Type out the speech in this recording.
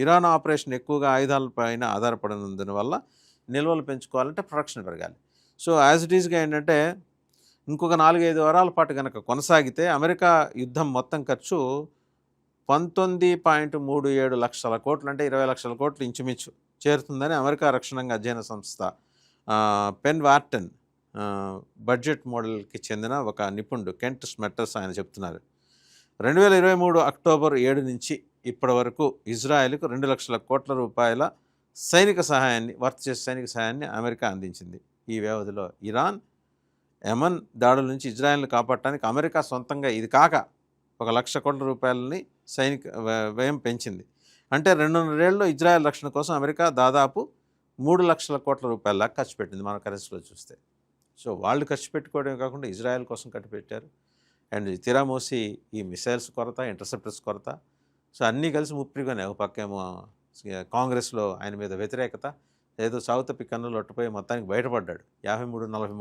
Iran operation ఎక్కువగా ఆయుధాలపైన ఆధారపడినందున వల్ల నిల్వలు పెంచుకోవాలంటే ప్రొడక్షన్ పెరగాలి. సో యాజ్ ఇట్ ఈస్గా ఏంటంటే ఇంకొక 4-5 వారాల పాటు కనుక కొనసాగితే అమెరికా యుద్ధం మొత్తం ఖర్చు 19.37 లక్షల కోట్లు, అంటే 20 లక్షల కోట్లు ఇంచుమించు చేరుతుందని అమెరికా రక్షణాంగ అధ్యయన సంస్థ పెన్ వార్టన్ బడ్జెట్ మోడల్కి చెందిన ఒక నిపుణుడు కెంట్ స్మెట్టర్స్ ఆయన చెప్తున్నారు. 2023 అక్టోబర్ 7 నుంచి ఇప్పటి వరకు ఇజ్రాయెల్కు 2 లక్షల కోట్ల రూపాయల సైనిక సహాయాన్ని చేసే సైనిక సహాయాన్ని అమెరికా అందించింది. ఈ వ్యవధిలో ఇరాన్, యెమెన్ దాడుల నుంచి ఇజ్రాయెల్ని కాపాడటానికి అమెరికా సొంతంగా ఇది కాక 1 లక్ష కోట్ల రూపాయలని సైనిక వ్యయం పెంచింది. అంటే 2.5 ఏళ్ళలో ఇజ్రాయెల్ రక్షణ కోసం అమెరికా దాదాపు 3 లక్షల కోట్ల రూపాయల దాకా ఖర్చు పెట్టింది మన కరెన్సీలో చూస్తే. సో వాళ్ళు ఖర్చు పెట్టుకోవడమే కాకుండా ఇజ్రాయెల్ కోసం ఖర్చు పెట్టారు. అండ్ తీరామోసి ఈ మిసైల్స్ కొరత, ఇంటర్సెప్టర్స్ కొరత, సో అన్నీ కలిసి ముప్పిరిగానే. ఒక పక్కేమో కాంగ్రెస్లో ఆయన మీద వ్యతిరేకత, ఏదో సాగుతప్పి కన్నులు ఒట్టుపోయి మొత్తానికి బయటపడ్డాడు 53-43